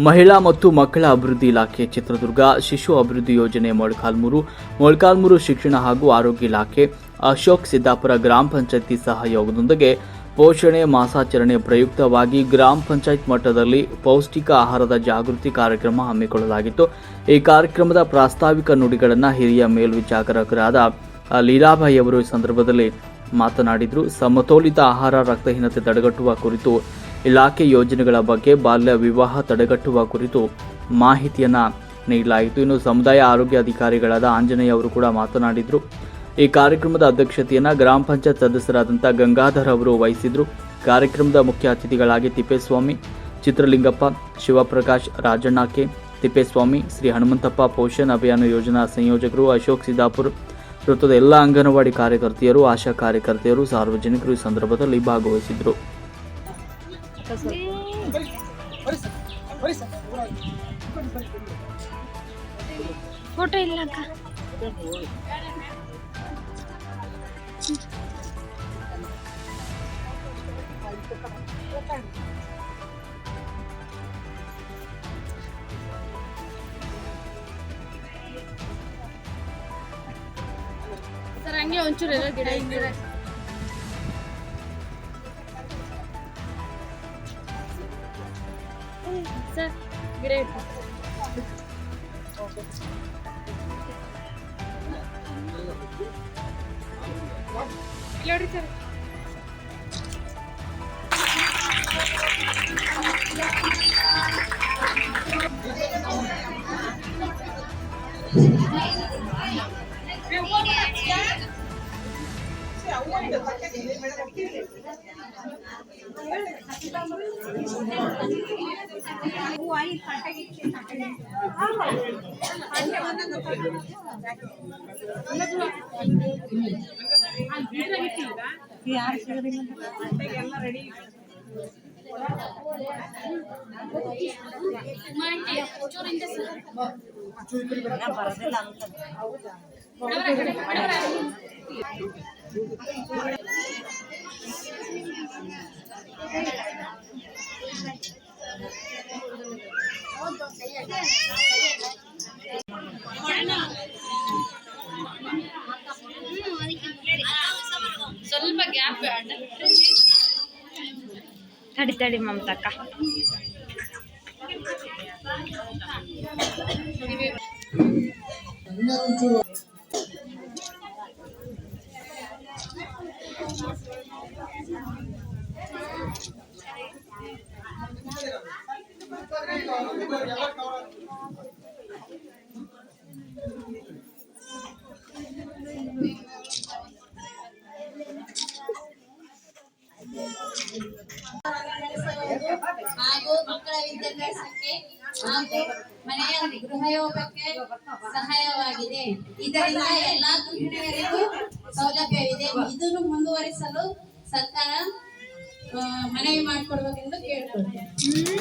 ಮಹಿಳಾ ಮತ್ತು ಮಕ್ಕಳ ಅಭಿವೃದ್ಧಿ ಇಲಾಖೆ ಚಿತ್ರದುರ್ಗ, ಶಿಶು ಅಭಿವೃದ್ಧಿ ಯೋಜನೆ ಮೊಳಕಾಲ್ಮೂರು ಶಿಕ್ಷಣ ಹಾಗೂ ಆರೋಗ್ಯ ಇಲಾಖೆ, ಅಶೋಕ್ ಸಿದ್ದಾಪುರ ಗ್ರಾಮ ಪಂಚಾಯಿತಿ ಸಹಯೋಗದೊಂದಿಗೆ ಪೋಷಣೆ ಮಾಸಾಚರಣೆ ಪ್ರಯುಕ್ತವಾಗಿ ಗ್ರಾಮ ಪಂಚಾಯತ್ ಮಟ್ಟದಲ್ಲಿ ಪೌಷ್ಟಿಕ ಆಹಾರದ ಜಾಗೃತಿ ಕಾರ್ಯಕ್ರಮ ಹಮ್ಮಿಕೊಳ್ಳಲಾಗಿತ್ತು. ಈ ಕಾರ್ಯಕ್ರಮದ ಪ್ರಾಸ್ತಾವಿಕ ನುಡಿಗಳನ್ನು ಹಿರಿಯ ಮೇಲ್ವಿಚಾರಕರಾದ ಲೀಲಾಬಾಯಿ ಅವರು ಈ ಸಂದರ್ಭದಲ್ಲಿ ಮಾತನಾಡಿದರು. ಸಮತೋಲಿತ ಆಹಾರ ರಕ್ತಹೀನತೆ ತಡೆಗಟ್ಟುವ ಕುರಿತು, ಇಲಾಖೆ ಯೋಜನೆಗಳ ಬಗ್ಗೆ, ಬಾಲ್ಯ ವಿವಾಹ ತಡೆಗಟ್ಟುವ ಕುರಿತು ಮಾಹಿತಿಯನ್ನು ನೀಡಲಾಯಿತು. ಇನ್ನು ಸಮುದಾಯ ಆರೋಗ್ಯ ಅಧಿಕಾರಿಗಳಾದ ಆಂಜನೇಯ ಅವರು ಕೂಡ ಮಾತನಾಡಿದರು. ಈ ಕಾರ್ಯಕ್ರಮದ ಅಧ್ಯಕ್ಷತೆಯನ್ನು ಗ್ರಾಮ ಪಂಚಾಯತ್ ಸದಸ್ಯರಾದಂಥ ಗಂಗಾಧರ್ ಅವರು ವಹಿಸಿದರು. ಕಾರ್ಯಕ್ರಮದ ಮುಖ್ಯ ಅತಿಥಿಗಳಾಗಿ ತಿಪ್ಪೇಸ್ವಾಮಿ, ಚಿತ್ರಲಿಂಗಪ್ಪ, ಶಿವಪ್ರಕಾಶ್, ರಾಜಣ್ಣ ಕೆ, ತಿಪ್ಪೇಸ್ವಾಮಿ, ಶ್ರೀ ಹನುಮಂತಪ್ಪ, ಪೋಷಣ್ ಅಭಿಯಾನ ಯೋಜನಾ ಸಂಯೋಜಕರು, ಅಶೋಕ್ ಸಿದ್ದಾಪುರ ವೃತ್ತದ ಎಲ್ಲ ಅಂಗನವಾಡಿ ಕಾರ್ಯಕರ್ತೆಯರು, ಆಶಾ ಕಾರ್ಯಕರ್ತೆಯರು, ಸಾರ್ವಜನಿಕರು ಈ ಸಂದರ್ಭದಲ್ಲಿ ಭಾಗವಹಿಸಿದರು. ಫೋಟೋ ಇಲ್ಲ ಸರ್, ಹಂಗೆ ಒಂಚೂರು ಎಲ್ಲ ಗಿಡ ಹಿಂದೆ ಸರ್, ಗಿಡ ಇಟ್ಟು ನೋಡಿ ಸರ್. ಸ್ವಲ್ಪ ಗ್ಯಾಪ್ ತಡಿ ಮಮತಕ್ಕ. ಹಾಗೂ ಮಕ್ಕಳ ವಿದ್ಯಾಭ್ಯಾಸಕ್ಕೆ ಹಾಗೂ ಮನೆಯ ಗೃಹೋಪಯೋಗಕ್ಕೆ ಸಹಾಯವಾಗಿದೆ. ಇದರಿಂದ ಎಲ್ಲಾ ಗೃಹಿಣಿಯರಿಗೂ ಸೌಲಭ್ಯವಿದೆ. ಇದನ್ನು ಮುಂದುವರಿಸಲು ಸರ್ಕಾರ ಮನವಿ ಮಾಡಿಕೊಡ್ಬೇಕೆಂದು ಕೇಳಿಕೊಳ್ಳುತ್ತೇನೆ.